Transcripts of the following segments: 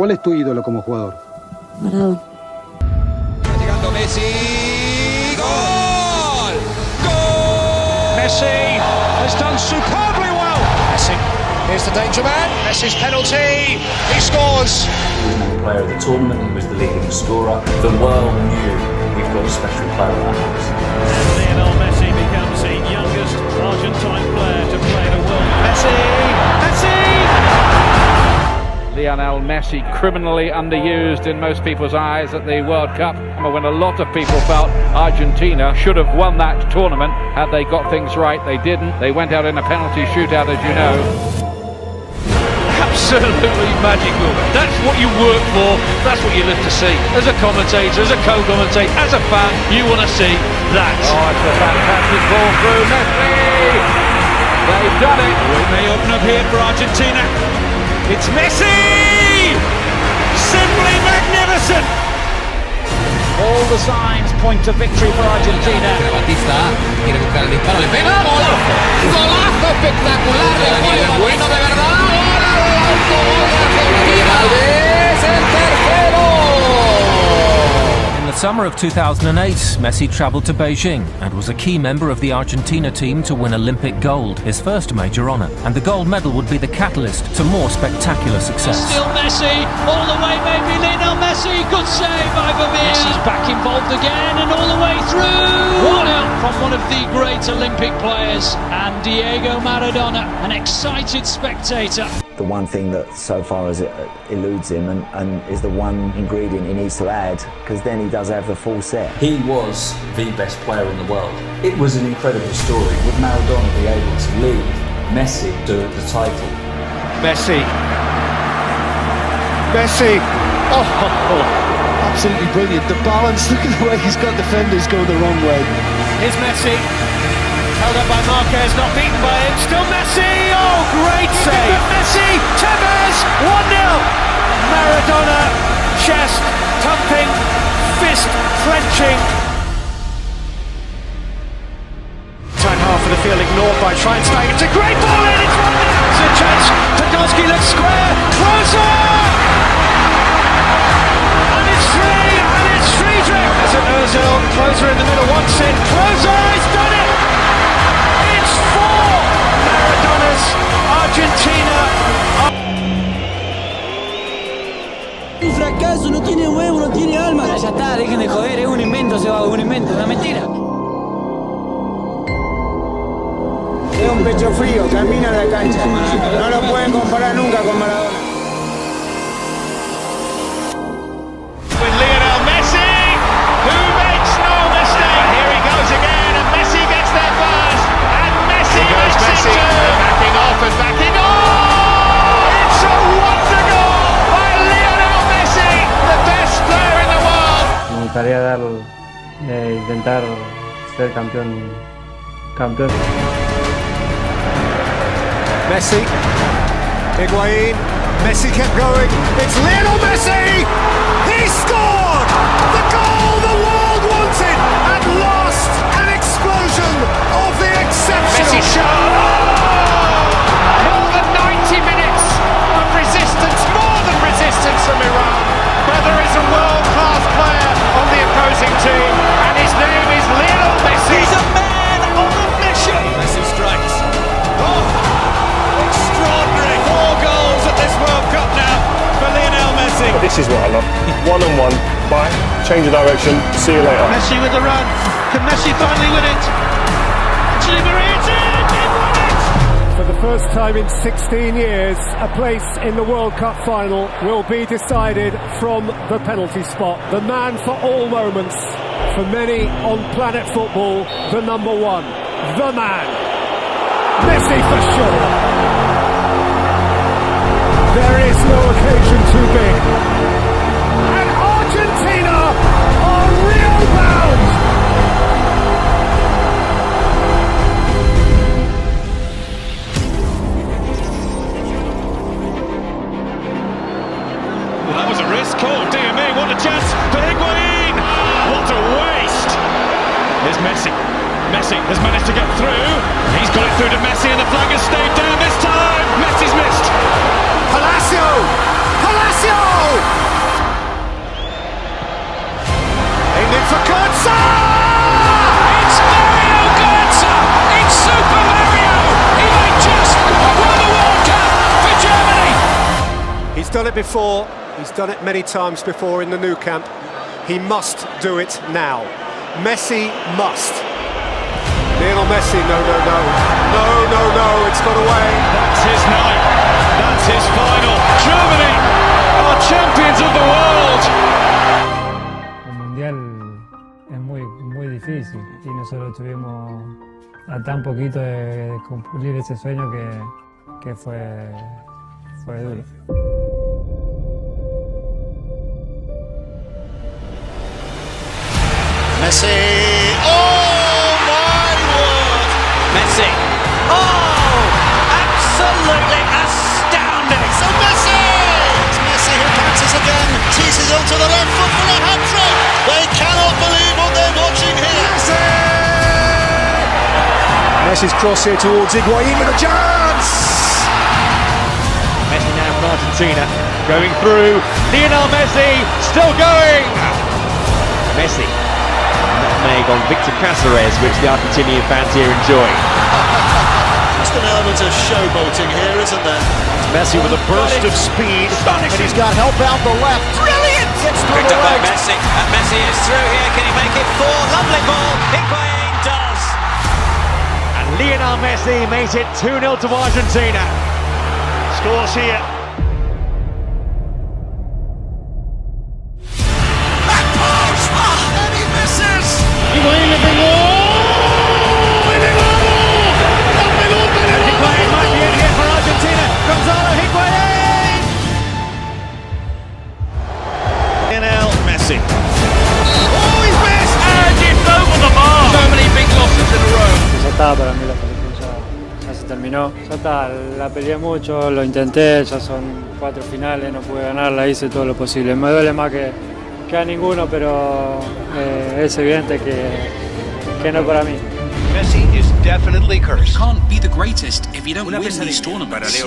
¿Cuál es tu ídolo como jugador? Maradona. Está llegando Messi. ¡Gol! ¡Gol! Messi has done superbly well. Messi. Here's the danger man. Messi's penalty. He scores. He was the player of the tournament. He was the leading scorer. The world knew we've got a special player in our house. And Lionel Messi becomes the youngest Argentine player to play the world. Messi! Lionel Messi, criminally underused in most people's eyes at the World Cup, when a lot of people felt Argentina should have won that tournament had they got things right. They didn't. They went out in a penalty shootout, as you know. Absolutely magical. That's what you work for. That's what you live to see. As a commentator, as a co-commentator, as a fan, you want to see that. Oh, it's a fantastic ball through Messi. They've done it. It may open up here for Argentina. It's Messi! Simply magnificent! All the signs point to victory for Argentina. Batista quiere buscar el disparo, le pega, golazo, golazo espectacular de Julio, bueno de verdad, gol de Argentina, es el tercero. In the summer of 2008, Messi travelled to Beijing and was a key member of the Argentina team to win Olympic gold, his first major honour. And the gold medal would be the catalyst to more spectacular success. Still Messi, all the way maybe Lionel Messi, good save by Vermeer. Messi's back involved again and all the way through. 1-0 from one of the great Olympic players and Diego Maradona, an excited spectator. The one thing that so far as it eludes him and is the one ingredient he needs to add, because then he does have the full set. He was the best player in the world. It was an incredible story. Would Maradona be able to lead Messi to the title? Messi. Oh, absolutely brilliant. The balance, look at the way he's got defenders going the wrong way. Here's Messi. Held up by Marquez, not beaten by him. Still Messi! Oh, great save! Messi! Tevez! 1-0! Maradona, chest thumping, fist clenching. Time half of the field ignored by Schweinsteiger. It's a great ball in! It's 1-0! It's a chance. Podolski looks square. Closer! And it's free! And it's Friedrich! There's an Ozil. Closer in the middle. Wants it. Closer! He's done it! It's 4! Maradona's Argentina. Un fracaso, no tiene huevo, no tiene alma. Ya está, dejen de joder, es un invento, se va, un invento, una mentira. Es un pecho frío, camina a la cancha. No lo pueden comparar nunca con Maradona. With Lionel Messi, who makes no mistake. Here he goes again, and Messi gets there first. And Messi makes it too. Backing off and backing on. It's a wonder goal by Lionel Messi, the best player in the world. Me gustaría intentar ser campeón. Messi, Higuain, Messi kept going, it's Lionel Messi! He scored! The goal the world wanted! At last, an explosion of the exceptional... Messi shot! More than 90 minutes of resistance, more than resistance from Iran. But there is a world-class player on the opposing team, and his name is Lionel Messi. He's a man on a mission! Messi strikes. Oh! Extraordinary! 4 goals at this World Cup now for Lionel Messi. But this is what I love. One-on-one, bye, change of direction, see you later. Messi with the run. Can Messi finally win it? Actually, Maria, it's in! He won it! For the first time in 16 years, a place in the World Cup final will be decided from the penalty spot. The man for all moments, for many on planet football, the number one, the man, Messi for sure. There is no occasion too big. And Argentina are real bound. Well, that was a risk. Oh, dear me, what a chance for Higuain! What a waste! Here's Messi. Messi has managed to get through. He's got it through to Messi and the flag has stayed down this time. Messi's missed. Palacio! it before, he's done it many times before in the Nou Camp. He must do it now. Messi must. Lionel Messi, no, it's got away. That's his night, that's his final. Germany are champions of the world. El Mundial es muy difícil y nosotros tuvimos a tan poquito de cumplir ese sueño que fue duro. Messi, oh my word! Messi, oh, absolutely astounding! So Messi! It's Messi who bounces again, teases onto the left foot for a hat-trick! They cannot believe what they're watching here! Messi's cross here towards Higuain with a chance! Messi now from Argentina, going through. Lionel Messi, still going! Messi, nutmeg on Victor Cáceres, which the Argentinian fans here enjoy. Just an element of showboating here, isn't there? Messi with a burst of speed, and he's got help out the left. Brilliant! Gets through Picked the up by right. Messi, and Messi is through here. Can he make it 4? Lovely ball. Higuain does. And Lionel Messi makes it 2-0 to Argentina. Scores here. Back post! Ah, and he misses! Higuain le pegó. Higuain might be in here for Argentina. Gonzalo Higuain. Lionel Messi. Oh, he's missed! And it's over the bar. So many big losses in a row. Ya estaba para mí la selección, ya se terminó. Ya está, la peleé mucho, lo intenté, ya son 4 finales, no pude ganarla, hice todo lo posible. Me duele más que a ninguno, pero es evidente que no es para mí. Messi is definitely cursed. You can't be the greatest if you don't win these tournaments.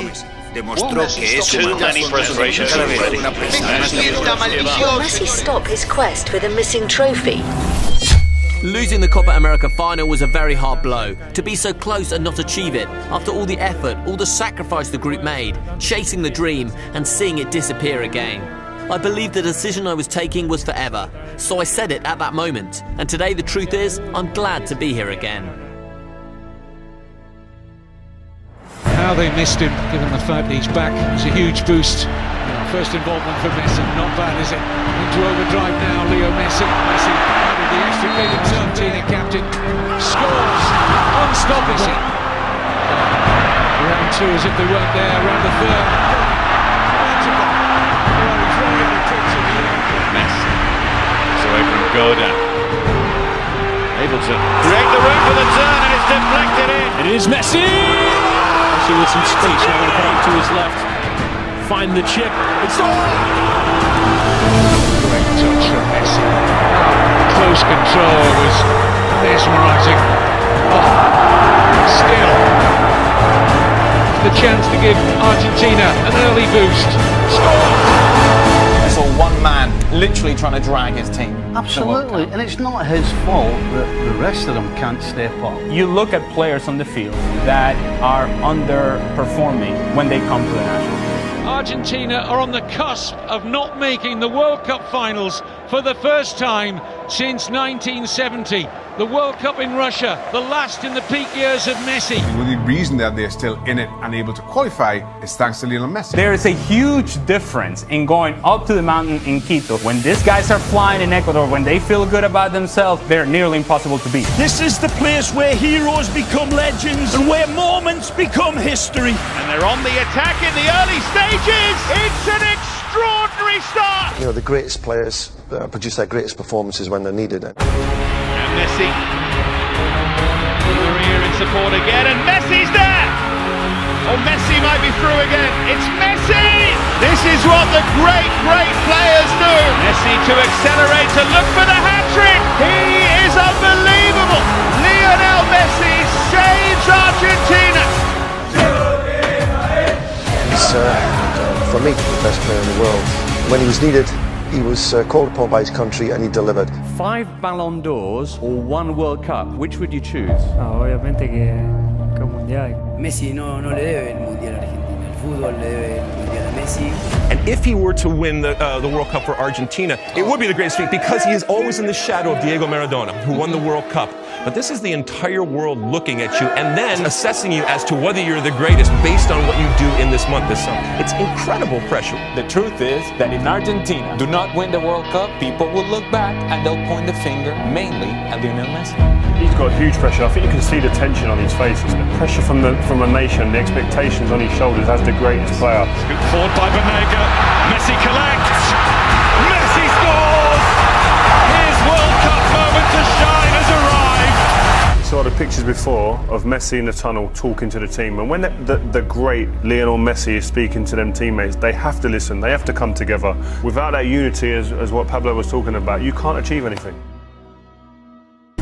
Demostró que es too many frustrations already. Will Messi stop his quest for the missing trophy? Losing the Copa America final was a very hard blow. To be so close and not achieve it, after all the effort, all the sacrifice the group made, chasing the dream and seeing it disappear again. I believed the decision I was taking was forever, so I said it at that moment. And today the truth is, I'm glad to be here again. How they missed him, given the fact he's back. It's a huge boost. First involvement for Messi, not bad, is it? Into overdrive now, Leo Messi. Messi added the extricate himself, Argentina captain. Scores! Unstoppable! Round 2 as if they weren't there, round the 3rd. Well, he's right in the picture here. Messi. It's away from Godin. Able to create the room for the turn, and it's deflected in. It is Messi! Messi with some space, now going to put it to his left. Find the chip. It's all. Great touch from Messi. Close control was mesmerising. Oh, still, the chance to give Argentina an early boost. Score! I saw one man literally trying to drag his team. Absolutely, and it's not his fault that the rest of them can't step up. You look at players on the field that are underperforming when they come to the national team. Argentina are on the cusp of not making the World Cup finals for the first time since 1970. The World Cup in Russia, the last in the peak years of Messi. The only reason that they're still in it and able to qualify is thanks to Lionel Messi. There is a huge difference in going up to the mountain in Quito. When these guys are flying in Ecuador, when they feel good about themselves, they're nearly impossible to beat. This is the place where heroes become legends and where moments become history. And they're on the attack in the early stages. It's an extraordinary start. You know, the greatest players produce their greatest performances when they're needed. And Messi. Maria in support again, and Messi's there. Oh, Messi might be through again. It's Messi. This is what the great players do. Messi to accelerate, to look for the hat-trick. He is unbelievable. Lionel Messi saves Argentina. He's, for me, the best player in the world. When he was needed, he was called upon by his country and he delivered. 5 Ballon d'Ors or 1 World Cup, which would you choose? Obviamente que un mundial. Messi no le debe el mundial a Argentina. El fútbol le debe el mundial a Messi. And if he were to win the World Cup for Argentina, it would be the greatest feat because he is always in the shadow of Diego Maradona, who won the World Cup. But this is the entire world looking at you and then assessing you as to whether you're the greatest based on what you do in this month, this summer. It's incredible pressure. The truth is that in Argentina, do not win the World Cup, people will look back and they'll point the finger mainly at Lionel Messi. He's got huge pressure. I think you can see the tension on his face. It's the pressure from a nation, the expectations on his shoulders as the greatest player. Good forward by Banega. Messi collects. Messi scores. His World Cup moment to shine has arrived. Saw the pictures before of Messi in the tunnel talking to the team, and when the great Lionel Messi is speaking to them teammates, they have to listen, they have to come together. Without that unity, as what Pablo was talking about, you can't achieve anything.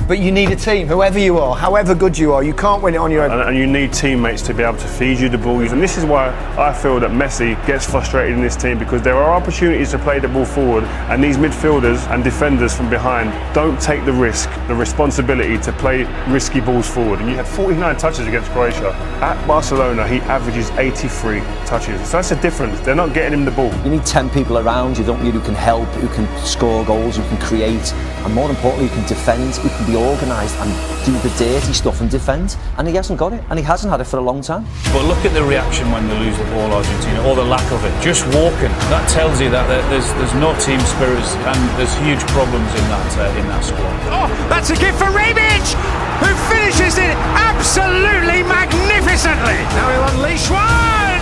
But you need a team, whoever you are, however good you are, you can't win it on your own. And you need teammates to be able to feed you the ball. And this is why I feel that Messi gets frustrated in this team, because there are opportunities to play the ball forward, and these midfielders and defenders from behind don't take the risk, the responsibility to play risky balls forward. And you had 49 touches against Croatia. At Barcelona, he averages 83 touches. So that's a difference. They're not getting him the ball. You need 10 people around you, don't you, who can help, who can score goals, who can create, and more importantly, who can defend, who can be organised and do the dirty stuff and defend. And he hasn't got it, and he hasn't had it for a long time. But look at the reaction when they lose the ball, Argentina, or the lack of it. Just walking, that tells you that there's no team spirit, and there's huge problems in that squad. Oh, that's a gift for Rebic, who finishes it absolutely magnificently. Now he'll unleash one.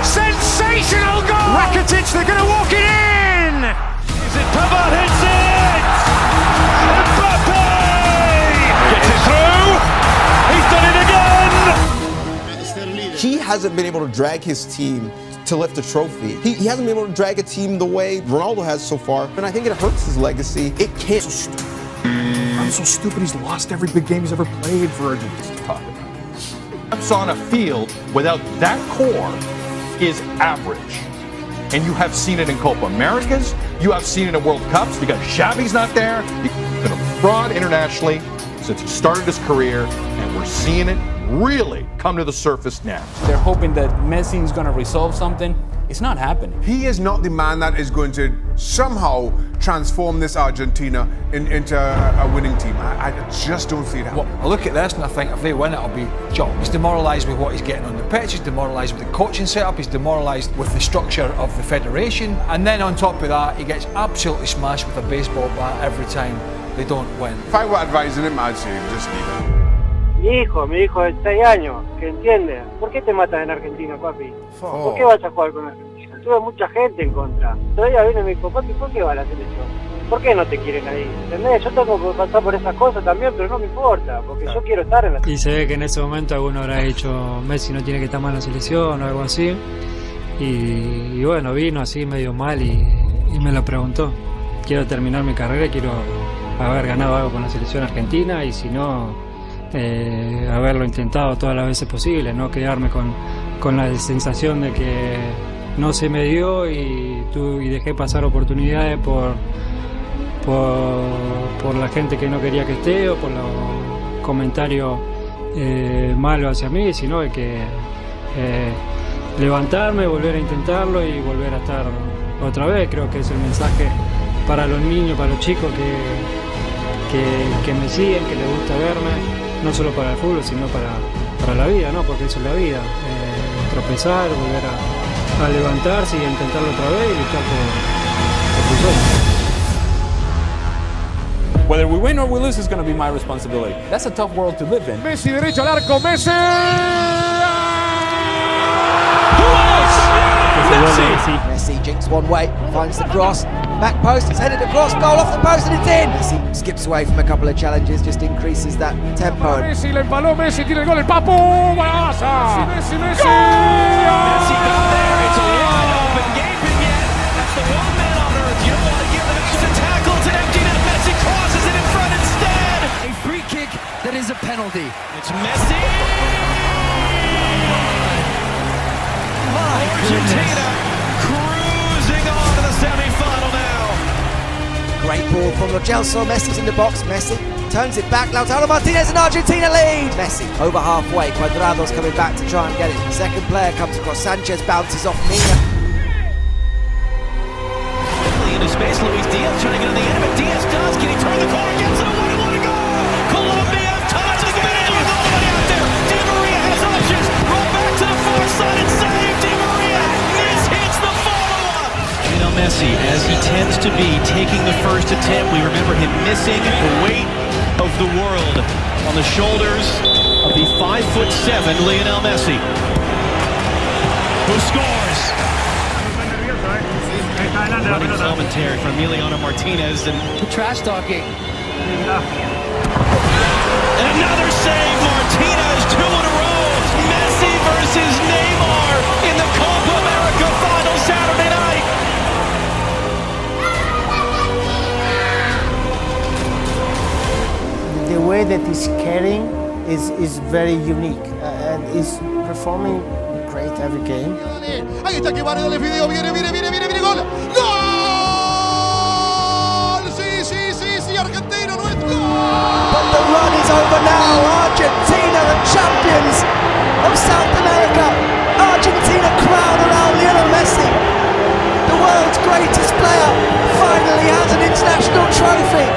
Sensational goal. Rakitic, they're going to walk it in. Is it Pavard hits it? Mbappe gets it through. He's done it again. He hasn't been able to drag his team to lift a trophy. He hasn't been able to drag a team the way Ronaldo has so far, and I think it hurts his legacy. It can't. I'm so stupid. He's lost every big game he's ever played for Argentina. On a field without that core is average. And you have seen it in Copa Americas, you have seen it in World Cups, because Xavi's not there. He's been a fraud internationally since he started his career, and we're seeing it really come to the surface now. They're hoping that Messi is going to resolve something. It's not happening. He is not the man that is going to somehow transform this Argentina into a winning team. I just don't see it happening. Well, I look at this and I think if they win, it'll be John. He's demoralised with what he's getting on the pitch, he's demoralised with the coaching setup, he's demoralised with the structure of the federation, and then on top of that, he gets absolutely smashed with a baseball bat every time they don't win. If I were advising him, I'd say just leave it. Mi hijo de 6 años, que entiende. ¿Por qué te matan en Argentina, papi? ¿Por qué vas a jugar con Argentina? Tuve mucha gente en contra. Todavía viene mi hijo, papi, ¿por qué va a la selección? ¿Por qué no te quieren ahí? ¿Entendés? Yo tengo que pasar por esas cosas también, pero no me importa, porque yo quiero estar en la selección. Y se ve que en ese momento alguno habrá dicho Messi no tiene que estar mal en la selección o algo así. Y bueno, vino así medio mal y me lo preguntó. Quiero terminar mi carrera, quiero haber ganado algo con la selección argentina, y si no, haberlo intentado todas las veces posibles, no quedarme con la sensación de que no se me dio y dejé pasar oportunidades por la gente que no quería que esté, o por los comentarios malos hacia mí, sino de que levantarme, volver a intentarlo y volver a estar otra vez. Creo que es el mensaje para los niños, para los chicos que me siguen, que les gusta verme, no solo para el fútbol, sino para la vida, ¿no? Porque eso es la vida, tropezar, volver a levantarse y a intentarlo otra vez y luchar por tu sueño. Whether we win or we lose is going to be my responsibility. That's a tough world to live in. Messi derecho al arco, Messi! Messi jinks one way, finds the cross, back post, it's headed across, goal off the post and it's in! Messi skips away from a couple of challenges, just increases that tempo. Messi, le empaló Messi, tiene el gol, el Papu, ¡Barça! Messi! Messi got there, it's a wide open game, and yet that's the one man on earth you don't want to give it. It's a tackle, it's an empty net, Messi crosses it in front instead! A free kick that is a penalty. It's Messi! Argentina cruising on to the semi-final now. Great ball from Lo Celso, Messi's in the box, Messi turns it back, Lautaro Martinez and Argentina lead! Messi over halfway, Cuadrado's coming back to try and get it. The second player comes across, Sanchez bounces off Mina. Messi, as he tends to be, taking the first attempt. We remember him missing the weight of the world on the shoulders of the 5'7" Lionel Messi, who scores. Running commentary from Emiliano Martinez and trash talking. And another save, Martinez, 2 in a row. Messi versus Neymar in the Copa America final Saturday night. The way that he's carrying is very unique and is performing great every game. Ahí está que Varela le pidió, viene, gol. ¡Gol! Sí, Argentina, no es gol. But the run is over now. Argentina, the champions of South America. Argentina crown around Lionel Messi. The world's greatest player finally has an international trophy.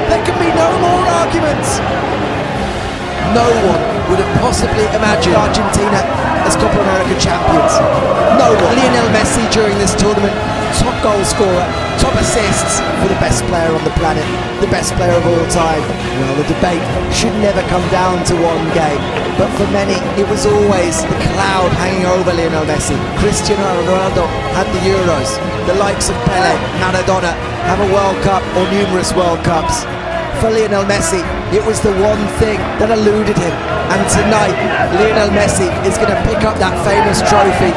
There can be no more arguments. No one would have possibly imagined Argentina as Copa America champions. No one. Lionel Messi during this tournament, top goal scorer, top assists for the best player on the planet, the best player of all time. Well, the debate should never come down to one game, but for many it was always the cloud hanging over Lionel Messi. Cristiano Ronaldo had the Euros, the likes of Pele, Maradona have a World Cup or numerous World Cups. For Lionel Messi, it was the one thing that eluded him, and tonight Lionel Messi is going to pick up that famous trophy.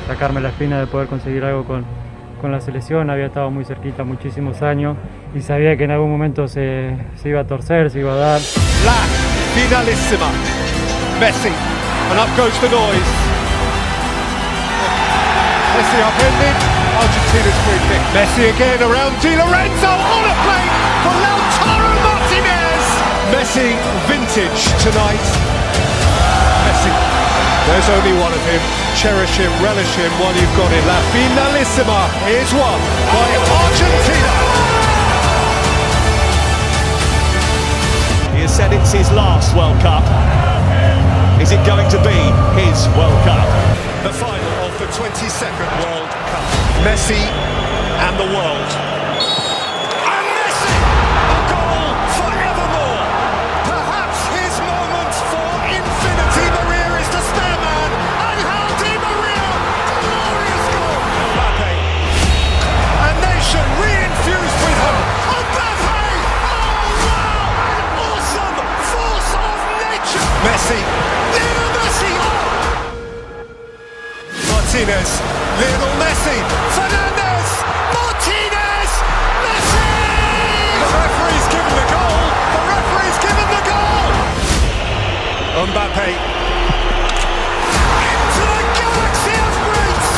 Sacarme la espina de poder conseguir algo con la selección, había estado muy cerquita muchísimos años y sabía que en algún momento se iba a torcer, se iba a dar. La finalissima, Messi, and up goes the noise. Messi upended, Argentina's free kick. Messi again around Di Lorenzo, on a plate for Lautaro Martinez. Messi vintage tonight. Messi, there's only one of him. Cherish him, relish him while you've got him. La finalissima is won by Argentina. He has said it's his last World Cup. Is it going to be his World Cup? The final of the 22nd World Cup. Messi and the world. And Messi, a goal forevermore. Perhaps his moment for infinity. Maria is the spare man. Angel Di Maria, glorious goal. Mbappe, a nation re-infused with hope. Mbappe, oh wow, an awesome force of nature. Messi, Lionel Messi, oh. Martinez, Lionel Messi, Fernandez, Martinez, Messi! The referee's given the goal. The referee's given the goal. Mbappe, Into the galaxy of greats.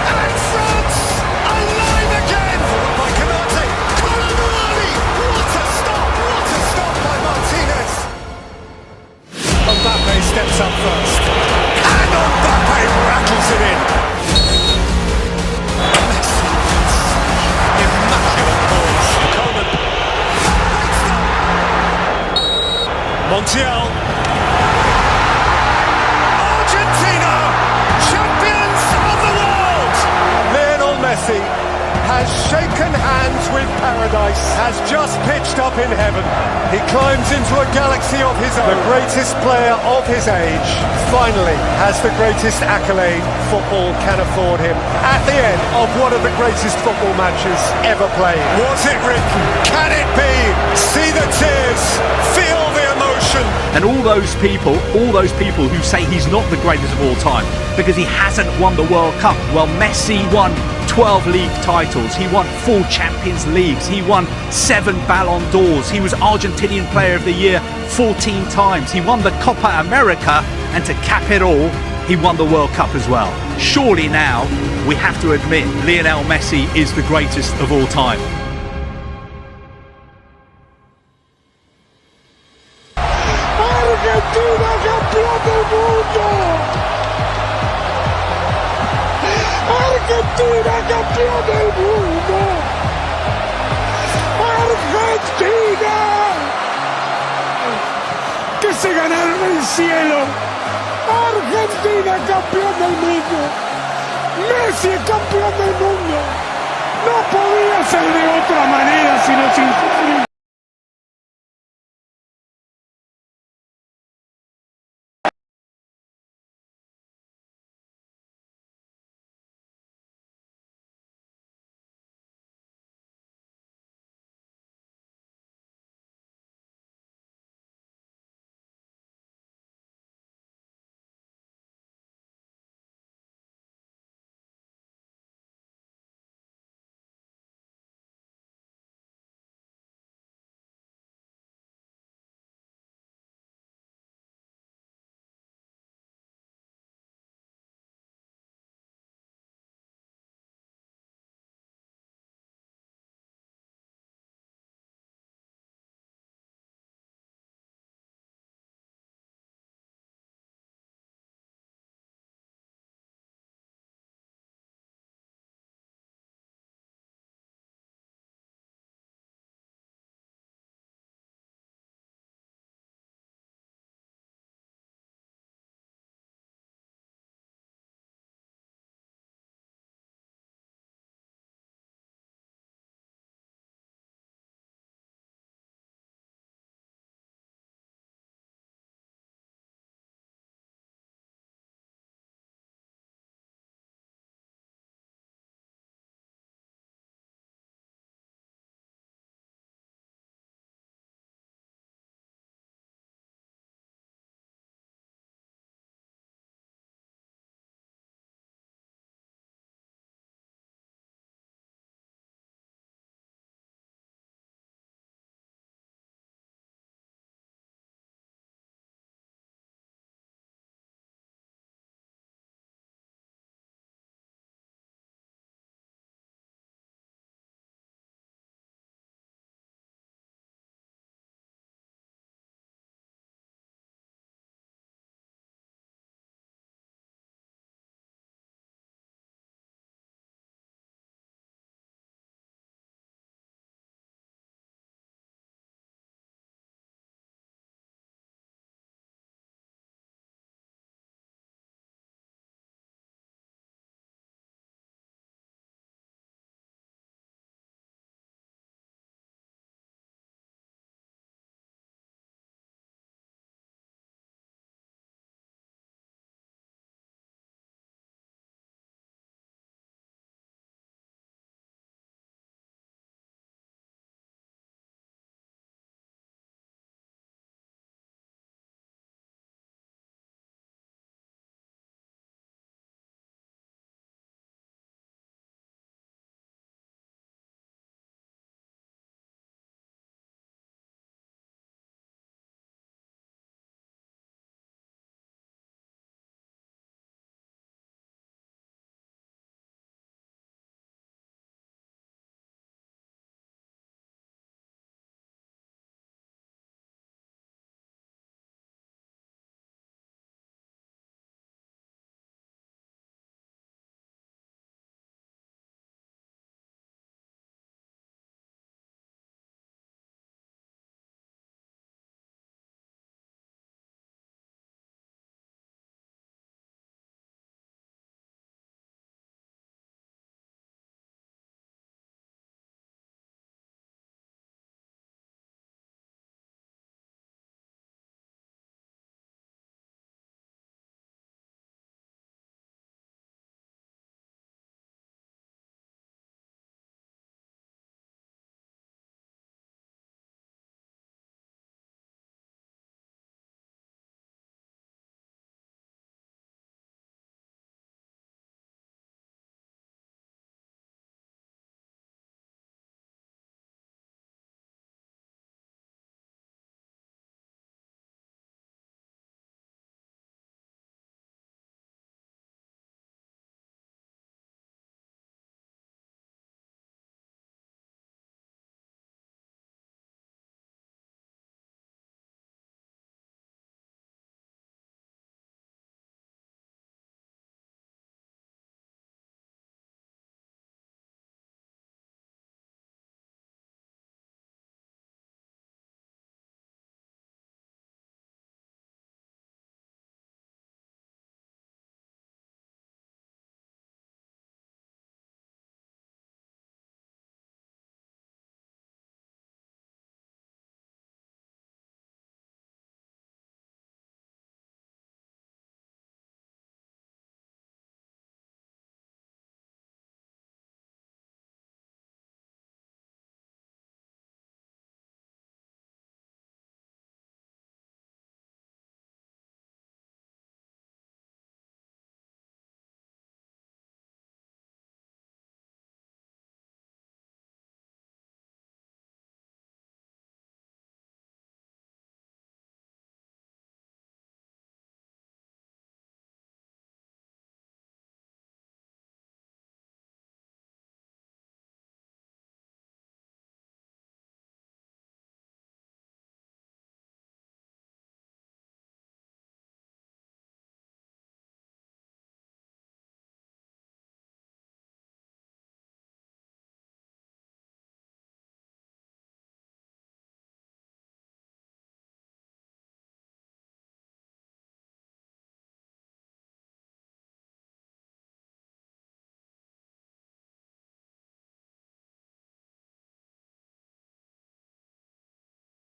And France alive again. followed by Canate, Colomani, what a stop by Martinez. Mbappe steps up first. And Mbappe rattles it in. Messi, immaculate balls. Coleman. Montiel. Argentina, champions of the world. Lionel Messi has shaken hands with paradise, has just pitched up in heaven. He climbs into a galaxy of his own. The greatest player of his age finally has the greatest accolade football can afford him. At the end of one of the greatest football matches ever played. Was it written? Can it be? See the tears, feel the emotion. And all those people who say he's not the greatest of all time because he hasn't won the World Cup. Well, Messi won 12 league titles, he won 4 Champions Leagues, he won 7 Ballon d'Ors, he was Argentinian Player of the Year 14 times, he won the Copa America, and to cap it all, he won the World Cup as well. Surely now, we have to admit, Lionel Messi is the greatest of all time. Argentina, campeón del mundo. Argentina, campeón del mundo. Argentina, que se ganaron el cielo. Argentina, campeón del mundo. Messi, campeón del mundo. ser de otra manera, sino sin sufrir.